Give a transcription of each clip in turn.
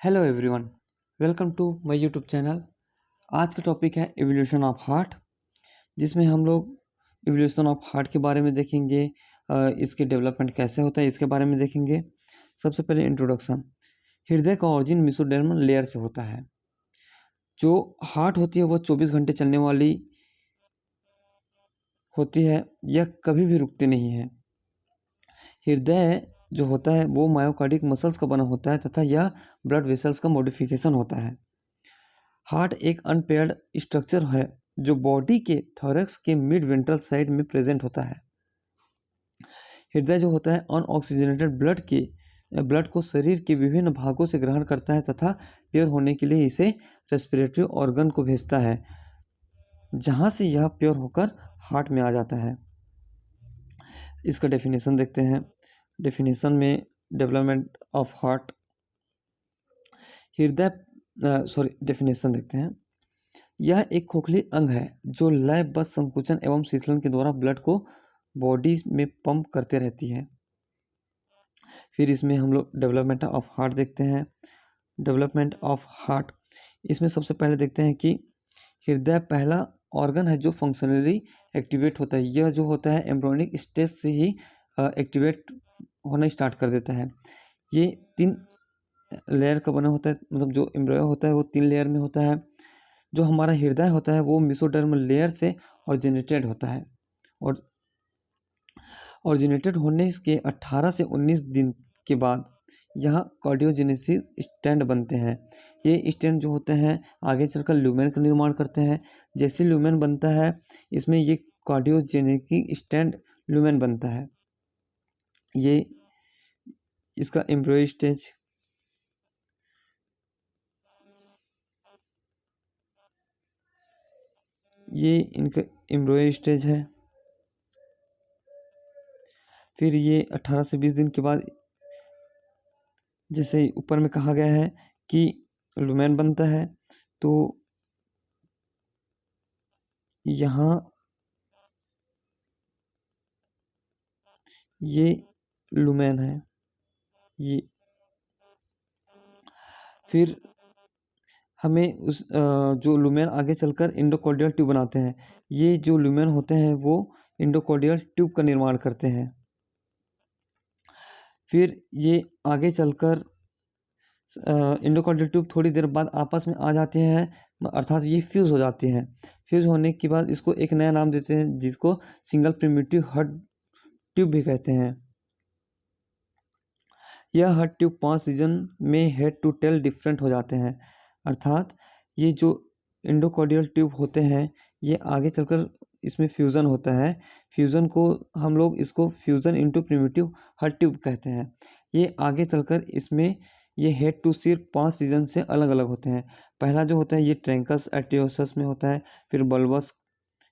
Hello everyone, welcome to my YouTube channel. आज का topic है एवोल्यूशन ऑफ हार्ट, जिसमें हम लोग एवोल्यूशन ऑफ हार्ट के बारे में देखेंगे। इसके डेवलपमेंट कैसे होता है इसके बारे में देखेंगे। सबसे पहले इंट्रोडक्शन। हृदय का ऑरिजिन मेसोडर्मल लेयर से होता है। जो हार्ट होती है वो 24 घंटे चलने वाली होती है, यह कभी भी रुकती नहीं है। हृदय जो होता है वो मायोकार्डिक मसल्स का बना होता है तथा यह ब्लड वेसल्स का मॉडिफिकेशन होता है। हार्ट एक अनपेयर्ड स्ट्रक्चर है जो बॉडी के थोरैक्स के मिड वेंट्रल साइड में प्रेजेंट होता है। हृदय जो होता है अनऑक्सीजनेटेड ब्लड को शरीर के विभिन्न भागों से ग्रहण करता है तथा प्योर होने के लिए इसे रेस्पिरेटरी ऑर्गन को भेजता है, जहां से यह प्योर होकर हार्ट में आ जाता है। इसका डेफिनेशन देखते हैं। डेफिनेशन में डेवलपमेंट ऑफ हार्ट, हृदय डेफिनेशन देखते हैं। यह एक खोखली अंग है जो लय बद्ध संकुचन एवं शीतलन के द्वारा ब्लड को बॉडी में पंप करते रहती है। फिर इसमें हम लोग डेवलपमेंट ऑफ हार्ट देखते हैं। डेवलपमेंट ऑफ हार्ट, इसमें सबसे पहले देखते हैं कि हृदय पहला ऑर्गन है जो फंक्शनली एक्टिवेट होता है। यह जो होता है एम्ब्रियोनिक स्टेज से ही एक्टिवेट होना स्टार्ट कर देता है। ये 3 लेयर का बना होता है, मतलब जो एम्ब्रियो होता है वो 3 लेयर में होता है। जो हमारा हृदय होता है वो मेसोडर्मल लेयर से ऑरिजिनेटेड होता है और ऑरिजिनेटेड होने के 18 से 19 दिन के बाद यहाँ कार्डियोजेनेसिस स्टैंड बनते हैं। ये स्टैंड जो होते हैं आगे चलकर ल्यूमेन का निर्माण करते हैं। जैसे ल्यूमेन बनता है इसमें ये कार्डियोजेनेटिक स्टैंड ल्यूमेन बनता है। ये इसका एम्ब्रियो स्टेज, ये इनका एम्ब्रियो स्टेज है। फिर ये 18 से 20 दिन के बाद, जैसे ऊपर में कहा गया है कि लुमेन बनता है, तो यहाँ ये लुमेन है। ये फिर हमें जो लुमेन आगे चलकर इंडोकार्डियल ट्यूब बनाते हैं। ये जो लुमेन होते हैं वो इंडोकार्डियल ट्यूब का निर्माण करते हैं। फिर ये आगे चलकर इंडोकार्डियल ट्यूब थोड़ी देर बाद आपस में आ जाते हैं, अर्थात ये फ्यूज़ हो जाते हैं। फ्यूज़ होने के बाद इसको एक नया नाम देते हैं जिसको सिंगल प्रिमिटिव हार्ट ट्यूब भी कहते हैं। यह हार्ट ट्यूब 5 सीजन में हेड टू टेल डिफरेंट हो जाते हैं, अर्थात ये जो इंडोकार्डियल ट्यूब होते हैं ये आगे चलकर इसमें फ्यूज़न होता है। फ्यूज़न को हम लोग इसको fusion into primitive heart tube कहते हैं। ये आगे चलकर इसमें ये हेड टू सिर्फ 5 सीजन से अलग अलग होते हैं। पहला जो होता है ये ट्रैंकस आर्टेरियोसस में होता है, फिर बल्बस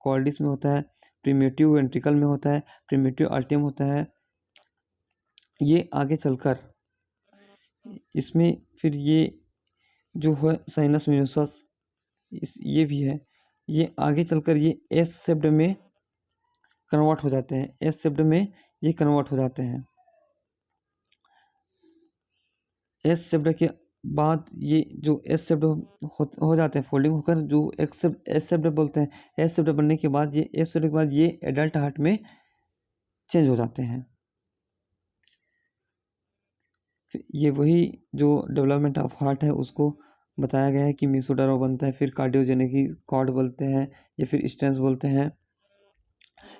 कॉर्डिस में होता है, प्रिमिटिव वेंट्रिकल में होता है, प्रिमिटिव आर्टियम होता है। ये आगे चलकर इसमें फिर ये जो है साइनस मिनोसस, ये भी है। ये आगे चलकर ये एस शेप्ड में कन्वर्ट हो जाते हैं। एस शेप्ड में ये कन्वर्ट हो जाते हैं। एस शेप्ड के बाद ये जो एस शेप्ड हो जाते हैं फोल्डिंग होकर, जो एस शेप्ड बोलते हैं। एस शेप्ड बनने के बाद ये एस शेप्ड के बाद ये एडल्ट हार्ट में चेंज हो जाते हैं। ये वही जो डेवलपमेंट ऑफ हार्ट है उसको बताया गया है कि मेसोडर्म बनता है, फिर कार्डियोजेनिक कॉर्ड बोलते हैं या फिर स्टेंस बोलते हैं।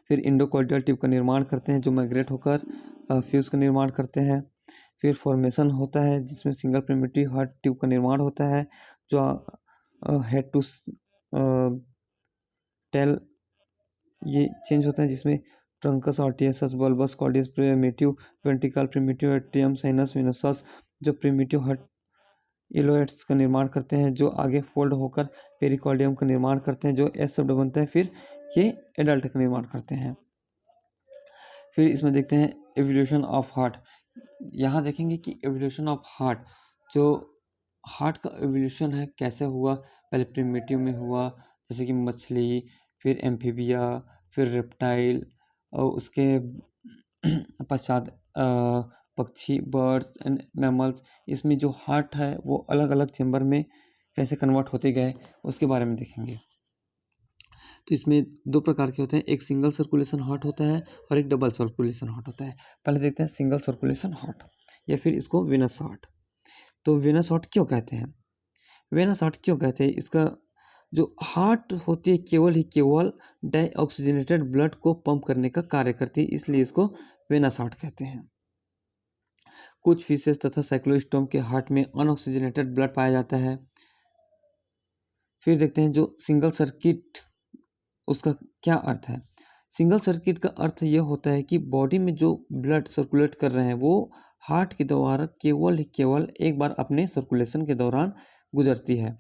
फिर इंडोकार्डियल ट्यूब का निर्माण करते हैं जो माइग्रेट होकर फ्यूज का निर्माण करते हैं। फिर फॉर्मेशन होता है जिसमें सिंगल प्रिमिटिव हार्ट ट्यूब का निर्माण होता है जो हेड टू टेल ये चेंज होता है, जिसमें truncus arteriosus bulbus cordis primitive ventricle primitive atrium sinus venosus जो प्रिमिटिव हार्ट इलोएट्स का निर्माण करते हैं, जो आगे फोल्ड होकर पेरिकार्डियम का निर्माण करते हैं जो एस शब्द बनता है। फिर ये एडल्ट का निर्माण करते हैं। फिर इसमें देखते हैं एवोल्यूशन ऑफ हार्ट। यहाँ देखेंगे कि एवोल्यूशन ऑफ हार्ट, जो हार्ट का एवोल्यूशन है कैसे हुआ। पहले प्रिमिटिव में हुआ, जैसे कि मछली, फिर एम्फीबिया, फिर रेप्टाइल, और उसके पश्चात पक्षी, बर्ड्स एंड मैमल्स, इसमें जो हार्ट है वो अलग अलग चेम्बर में कैसे कन्वर्ट होते गए उसके बारे में देखेंगे। तो इसमें दो प्रकार के होते हैं, एक सिंगल सर्कुलेशन हार्ट होता है और एक डबल सर्कुलेशन हार्ट होता है। पहले देखते हैं सिंगल सर्कुलेशन हार्ट या फिर इसको वेनस हार्ट। तो वेनस हार्ट क्यों कहते हैं? वेनस हार्ट क्यों कहते हैं? इसका जो हार्ट होती है केवल डाईऑक्सीजनेटेड ब्लड को पंप करने का कार्य करती है, इसलिए इसको वेनस हार्ट कहते हैं। कुछ फिशेस तथा साइक्लोस्टोम के हार्ट में अनऑक्सीजनेटेड ब्लड पाया जाता है। फिर देखते हैं जो सिंगल सर्किट, उसका क्या अर्थ है? सिंगल सर्किट का अर्थ यह होता है कि बॉडी में जो ब्लड सर्कुलेट कर रहे हैं वो हार्ट के द्वारा केवल एक बार अपने सर्कुलेशन के दौरान गुजरती है,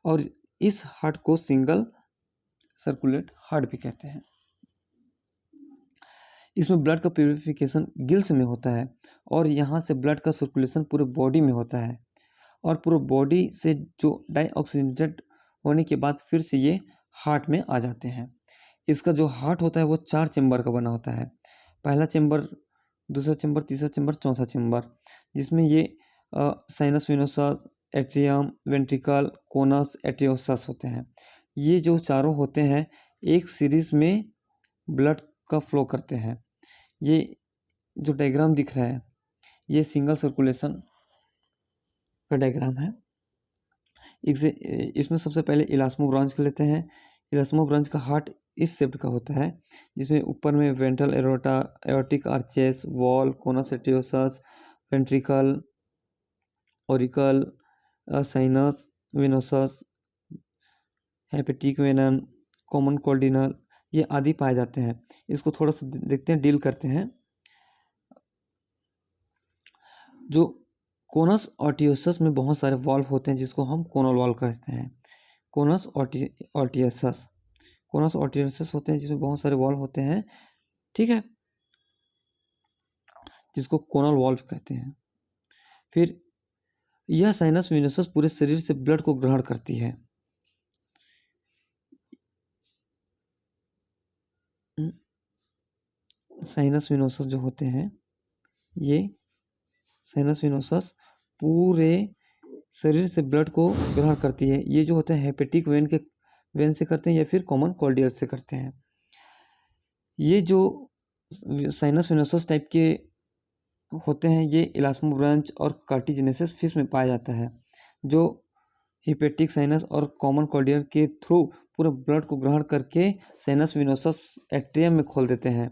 और इस हार्ट को सिंगल सर्कुलेट हार्ट भी कहते हैं। इसमें ब्लड का प्यूरिफिकेशन गिल्स में होता है और यहाँ से ब्लड का सर्कुलेशन पूरे बॉडी में होता है, और पूरे बॉडी से जो डाईऑक्सीजनेटेड होने के बाद फिर से ये हार्ट में आ जाते हैं। इसका जो हार्ट होता है वो 4 चेम्बर का बना होता है। पहला चेम्बर, दूसरा चेम्बर, तीसरा चेम्बर, चौथा चेम्बर, जिसमें ये साइनस वेनोसा, एट्रियम, वेंट्रिकल, कोनस, एट्रियोसस होते हैं। ये जो चारों होते हैं एक सीरीज में ब्लड का फ्लो करते हैं। ये जो डायग्राम दिख रहा है ये सिंगल सर्कुलेशन का डायग्राम है। इसमें सबसे पहले इलास्मोब्रांच का लेते हैं। इलास्मोब्रांच का हार्ट इस शेप का होता है, जिसमें ऊपर में ventral aorta, aortic arches, wall, conus arteriosus, ventricle, auricle, sinus venosus, hepatic vein, common cardinal, ये आदि पाए जाते हैं। इसको थोड़ा सा देखते हैं, डील करते हैं। जो कोनस ऑर्टियोसस में बहुत सारे वॉल्व होते हैं जिसको हम कोनल वॉल्व कहते हैं। कोनस ऑर्टियोसस, कोनस ऑर्टियोसस होते हैं जिसमें बहुत सारे वॉल्व होते हैं, ठीक है, जिसको कोनल वॉल्व कहते हैं। फिर यह साइनस वेनोसस पूरे शरीर से ब्लड को ग्रहण करती है। साइनस वेनोसस जो होते हैं, ये साइनस वेनोसस पूरे शरीर से ब्लड को ग्रहण करती है। ये जो होते हैं हेपेटिक वेन से करते हैं या फिर कॉमन कॉर्डियल से करते हैं। ये जो साइनस वेनोसस टाइप के होते हैं ये इलास्मोब्रांच और कार्टिजिनेसिस फिश में पाया जाता है, जो हिपेटिक साइनस और कॉमन कॉर्डियल के थ्रू पूरे ब्लड को ग्रहण करके साइनस वेनोसस एट्रियम में खोल देते हैं।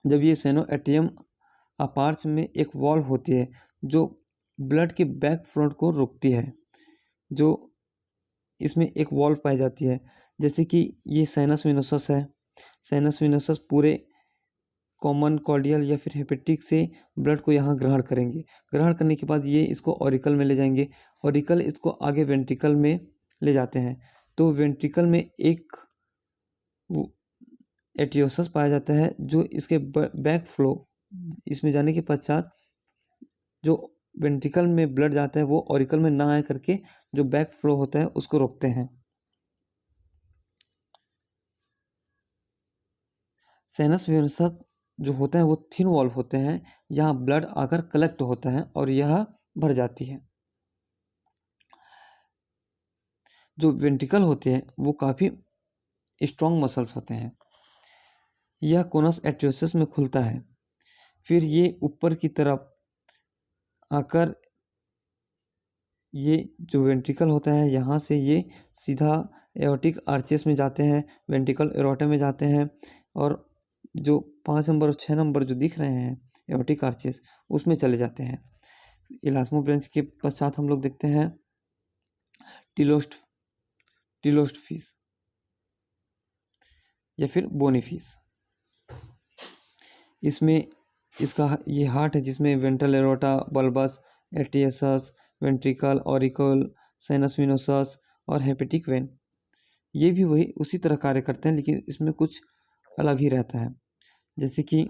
जब ये सेनो एट्रियम अपार्च में एक वॉल्व होती है जो ब्लड के बैक फ्लोट को रोकती है, जो इसमें एक वॉल्व पाई जाती है, जैसे कि ये साइनस वेनोसस है। साइनस वेनोसस पूरे कॉमन कॉर्डियल या फिर हेपेटिक से ब्लड को यहाँ ग्रहण करेंगे। ग्रहण करने के बाद ये इसको ऑरिकल में ले जाएंगे, ऑरिकल इसको आगे वेंट्रिकल में ले जाते हैं। तो वेंट्रिकल में एक एट्रियोसस पाया जाता है जो इसके बैक फ्लो, इसमें जाने के पश्चात जो वेंट्रिकल में ब्लड जाता है वो ऑरिकल में ना आए करके जो बैक फ्लो होता है उसको रोकते हैं। साइनस वेनोसस जो होते हैं वो थिन वॉल्व होते हैं, यहाँ ब्लड आकर कलेक्ट होता है और यह भर जाती है। जो वेंट्रिकल होते हैं वो काफ़ी स्ट्रॉन्ग मसल्स होते हैं। यह कोनस एट्रियोसस में खुलता है, फिर ये ऊपर की तरफ आकर ये जो वेंट्रिकल होता है यहाँ से ये सीधा एओर्टिक आर्चेस में जाते हैं, वेंट्रिकल एरोटा में जाते हैं, और जो 5 नंबर और 6 नंबर जो दिख रहे हैं एओर्टिक आर्चेस उसमें चले जाते हैं। इलास्मोब्रांच के पश्चात हम लोग देखते हैं टिलोस्ट फिश या फिर बोनी फिश। इसमें इसका ये हार्ट है जिसमें ventral aorta, bulbus, arteriosus, ventricle, auricle, sinus venosus और हेपेटिक वेन, ये भी वही उसी तरह कार्य करते हैं, लेकिन इसमें कुछ अलग ही रहता है। जैसे कि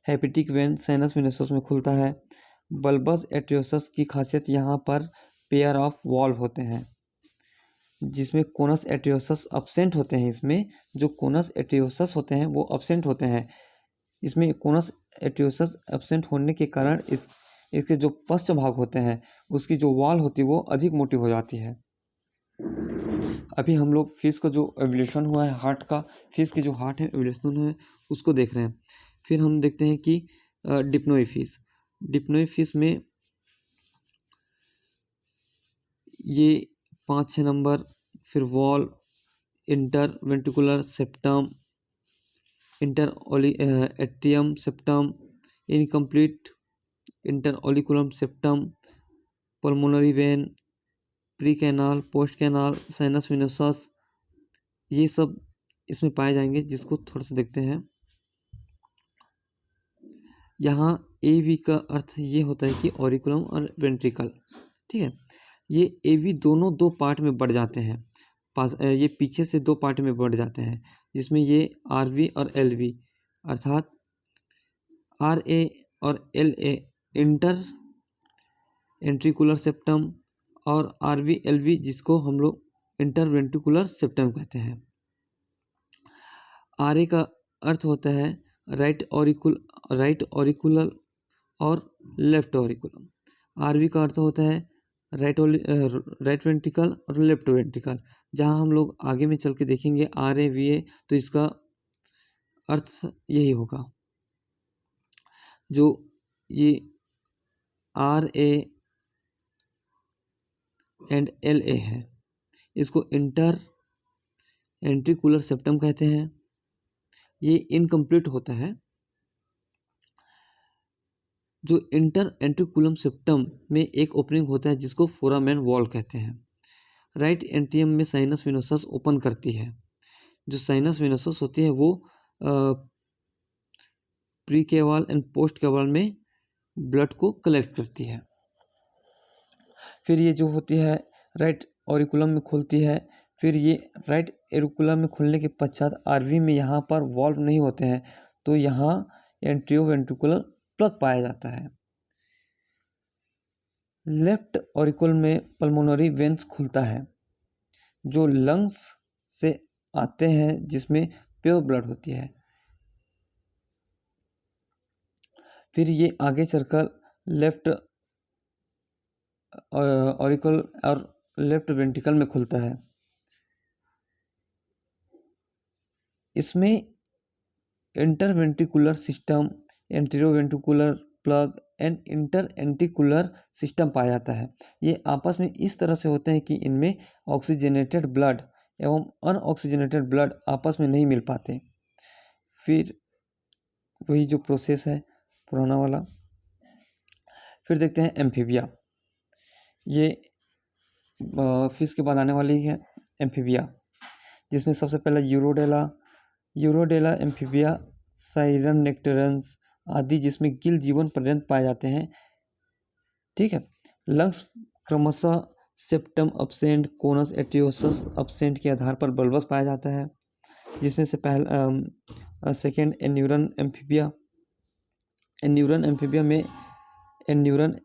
हेपेटिक वेन साइनस वेनोसस में खुलता है। बल्बस एट्रियोसस की खासियत यहाँ पर पेयर ऑफ वॉल्व होते हैं, जिसमें कोनस एट्रियोसस अब्सेंट होते हैं। इसमें जो कोनस एट्रियोसस होते हैं वो अब्सेंट होते हैं। इसमें कोनस एट्रियोसस एब्सेंट होने के कारण इसके जो पश्च भाग होते हैं उसकी जो वॉल होती है वो अधिक मोटी हो जाती है। अभी हम लोग फिश का जो एवोल्यूशन हुआ है हार्ट का, फिश के जो हार्ट है एवोल्यूशन है उसको देख रहे हैं। फिर हम देखते हैं कि डिप्नोई फिश, डिप्नोई फिश में ये 5-6 नंबर, फिर wall, inter ventricular septum, inter atrium septum, incomplete inter auriculum septum, pulmonary vein, pre canal, post canal, sinus venosus, ये सब इसमें पाए जाएंगे, जिसको थोड़ा सा देखते हैं। यहाँ ए वी का अर्थ ये होता है कि ऑरिकुलम और वेंट्रिकल, ठीक है। ये ए वी दोनों दो पार्ट में बढ़ जाते हैं, ये पीछे से दो पार्ट में बढ़ जाते हैं, जिसमें ये आर वी और एल वी, अर्थात आर ए और एल ए इंटर एंट्रिकुलर सेप्टम और आर वी एल वी जिसको हम लोग इंटरवेंट्रिकुलर सेप्टम कहते हैं। आर ए का अर्थ होता है राइट ऑरिकुलर और लेफ्ट ऑरिकुलम। आर वी का अर्थ होता है राइट वेंट्रिकल और लेफ्ट वेंट्रिकल। जहाँ हम लोग आगे में चल के देखेंगे आर ए वी ए, तो इसका अर्थ यही होगा। जो ये R A and L A है, इसको इंटर एंट्रिकुलर सेप्टम कहते हैं। ये इनकम्प्लीट होता है। जो इंटर एंट्रिकुलम सेप्टम में एक ओपनिंग होता है जिसको फोरामेन वॉल कहते हैं। राइट एंट्रियम में साइनस विनोसस ओपन करती है। जो साइनस विनोसस होती है वो प्री केवाल एंड पोस्ट केवाल में ब्लड को कलेक्ट करती है। फिर ये जो होती है राइट ऑरिकुलम में खुलती है। फिर ये राइट एरिकुलम में खुलने के पश्चात आरवी में यहाँ पर वॉल्व नहीं होते हैं, तो यहाँ एंट्रियोवेंट्रिकुलर प्लग पाया जाता है। लेफ्ट ऑरिकुल में पल्मोनरी वेन्स खुलता है जो लंग्स से आते हैं, जिसमें प्योर ब्लड होती है। फिर ये आगे चलकर लेफ्ट ऑरिकल और लेफ्ट वेंट्रिकल में खुलता है। इसमें interventricular septum, atrioventricular plug and inter ventricular septum पाया जाता है। ये आपस में इस तरह से होते हैं कि इनमें ऑक्सीजनेटेड ब्लड एवं अनऑक्सीजनेटेड ब्लड आपस में नहीं मिल पाते। फिर वही जो प्रोसेस है पुराना वाला। फिर देखते हैं एम्फीबिया। ये फिश के बाद आने वाली है एम्फीबिया, जिसमें सबसे पहले यूरोडेला एम्फीबिया, साइरन नेक्टेरंस आदि, जिसमें गिल जीवन पर्यंत पाए जाते हैं। ठीक है। लंग्स क्रमशः सेप्टम अब्सेंट, कोनस एट्रियोसस अब्सेंट के आधार पर बल्बस पाया जाता है, जिसमें से सेकेंड एन्यूरन एम्फीबिया। एन्यूरन एम्फीबिया में एन्यूरन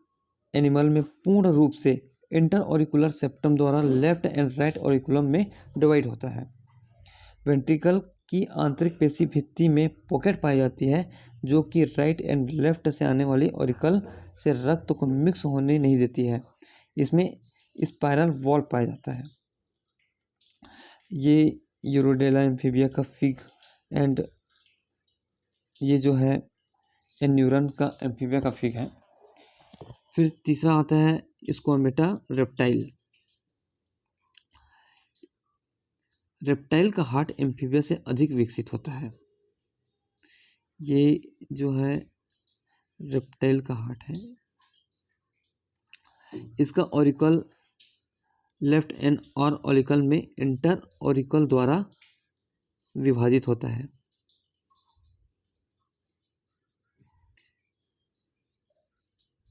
एनिमल में पूर्ण रूप से इंटर ऑरिकुलर सेप्टम द्वारा लेफ्ट एंड राइट ऑरिकुलम में डिवाइड होता है। वेंट्रिकल की आंतरिक पेशी भित्ति में पॉकेट पाई जाती है, जो कि राइट एंड लेफ्ट से आने वाली ऑरिकल से रक्त को मिक्स होने नहीं देती है। इसमें स्पाइरल वॉल पाया जाता है। ये यूरोडेला एम्फीबिया का फिग एंड ये जो है एन्यूरन का एम्फीबिया का फिग है। फिर तीसरा आता है स्क्वामेटा रेप्टाइल। रेप्टाइल का हार्ट एम्फीबिया से अधिक विकसित होता है। ये जो है रेप्टाइल का हार्ट है, इसका ऑरिकल लेफ्ट एंड और ऑरिकल में इंटर ऑरिकल द्वारा विभाजित होता है।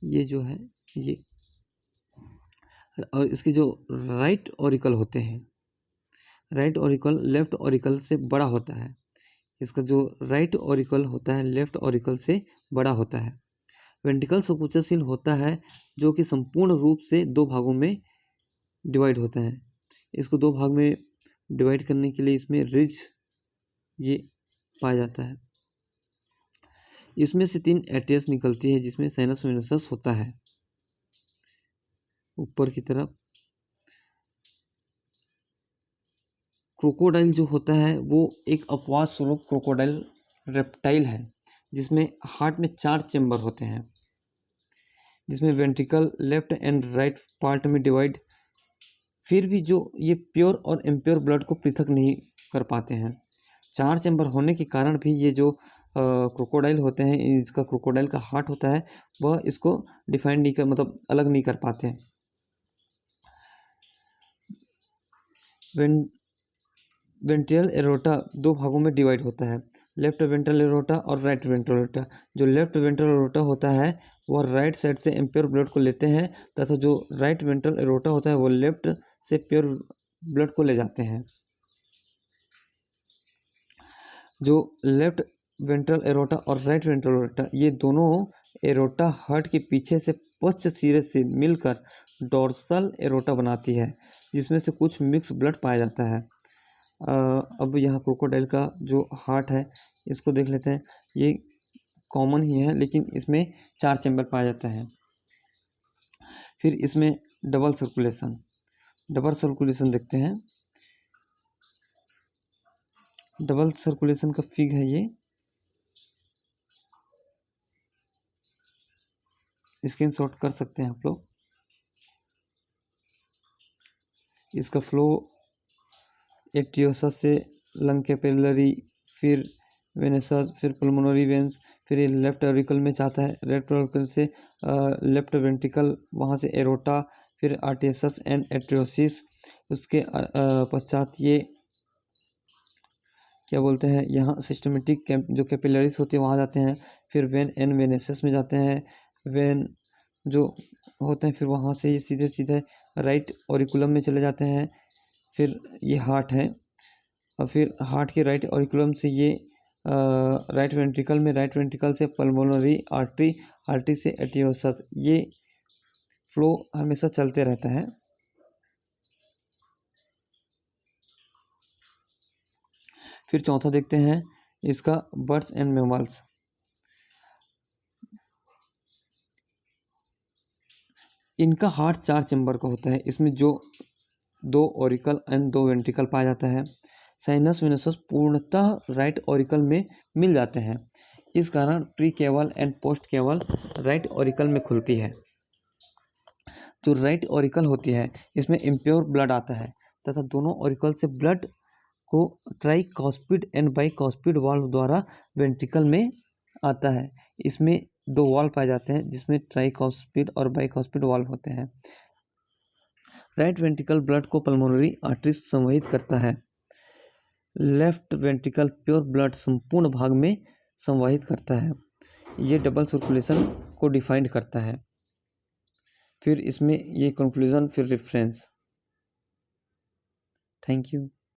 ये जो है ये, और इसके जो राइट ऑरिकल होते हैं, राइट ऑरिकल लेफ्ट ऑरिकल से बड़ा होता है। इसका जो राइट ऑरिकल होता है लेफ्ट ऑरिकल से बड़ा होता है। वेंट्रिकल संकुचनशील होता है, जो कि संपूर्ण रूप से दो भागों में डिवाइड होता है। इसको दो भाग में डिवाइड करने के लिए इसमें रिज ये पाया जाता है। इसमें से 3 एट्रियस निकलती है जिसमें साइनस वेनोसस होता है। ऊपर की तरफ क्रोकोडाइल जो होता है वो एक अपवाद स्वरूप क्रोकोडाइल रेप्टाइल है जिसमें हार्ट में 4 चेंबर होते हैं, जिसमें ventricle left and right part में डिवाइड। फिर भी जो ये प्योर और इम्प्योर ब्लड को पृथक नहीं कर पाते हैं। 4 चेंबर होने के कारण भी ये जो क्रोकोडाइल होते हैं, इसका क्रोकोडाइल का हार्ट होता है, वह इसको डिफाइन नहीं कर, मतलब अलग नहीं कर पाते। वेंट्रियल एरोटा 2 भागों में डिवाइड होता है, लेफ्ट वेंट्रल एरोटा और राइट वेंट्रल एरोटा। जो लेफ्ट वेंट्रल एरोटा होता है वह राइट साइड से इम्प्योर ब्लड को लेते हैं, तथा जो राइट वेंट्रल एरोटा होता है वो लेफ्ट से प्योर ब्लड को ले जाते हैं। जो लेफ्ट वेंट्रल एरोटा और राइट वेंट्रल एरोटा, ये दोनों एरोटा हार्ट के पीछे से पश्च सिरे से मिलकर डोर्सल एरोटा बनाती है, जिसमें से कुछ मिक्स ब्लड पाया जाता है। अब यहाँ क्रोकोडाइल का जो हार्ट है इसको देख लेते हैं। ये कॉमन ही है लेकिन इसमें 4 चैम्बर पाया जाता है। फिर इसमें डबल सर्कुलेशन देखते हैं। डबल सर्कुलेशन का फिग है ये, स्क्रीनशॉट कर सकते हैं आप लोग। इसका फ्लो एट्रियोसस से लंग कैपिलरी, फिर वेनेसस, फिर पल्मोनरी वेंस, फिर ये लेफ्ट ऑरिकल में जाता है, लेफ्ट ऑरिकल से लेफ्ट वेंट्रिकल, वहाँ से एरोटा, फिर आर्टेरियस एंड एट्रियोसिस। उसके पश्चात ये क्या बोलते हैं, यहाँ सिस्टमेटिक जो कैपिलरीज होती है वहाँ जाते हैं, फिर वेन एंड वेनेसस में जाते हैं। वेन जो होते हैं फिर वहाँ से ये सीधे सीधे राइट ऑरिकुलम में चले जाते हैं। फिर ये हार्ट है, और फिर हार्ट के राइट ऑरिकुलम से ये राइट वेंट्रिकल में, राइट वेंट्रिकल से पल्मोनरी आर्टरी, आर्टरी से एट्रियोसस। ये फ्लो हमेशा चलते रहता है। फिर चौथा देखते हैं इसका बर्ड्स एंड मैमल्स। इनका हार्ट 4 चैम्बर का होता है, इसमें जो 2 ऑरिकल एंड 2 वेंट्रिकल पाया जाता है। साइनस वेनोसस पूर्णतः राइट ऑरिकल में मिल जाते हैं, इस कारण प्री केवल एंड पोस्ट केवल राइट ऑरिकल में खुलती है। जो राइट ऑरिकल होती है इसमें इम्प्योर ब्लड आता है, तथा दोनों ऑरिकल से ब्लड को ट्राइकॉस्पिड एंड बाइकॉस्पिड वाल्व द्वारा वेंट्रिकल में आता है। इसमें 2 वाल्व पाए जाते हैं जिसमें ट्राइकॉस्पिड और बाइकॉस्पिड वाल्व होते हैं। राइट वेंट्रिकल ब्लड को पल्मोनरी आर्टरी संवहित करता है। लेफ्ट वेंट्रिकल प्योर ब्लड संपूर्ण भाग में संवाहित करता है। ये डबल सर्कुलेशन को डिफाइन करता है। फिर इसमें ये कंक्लूजन, फिर रेफरेंस। Thank you.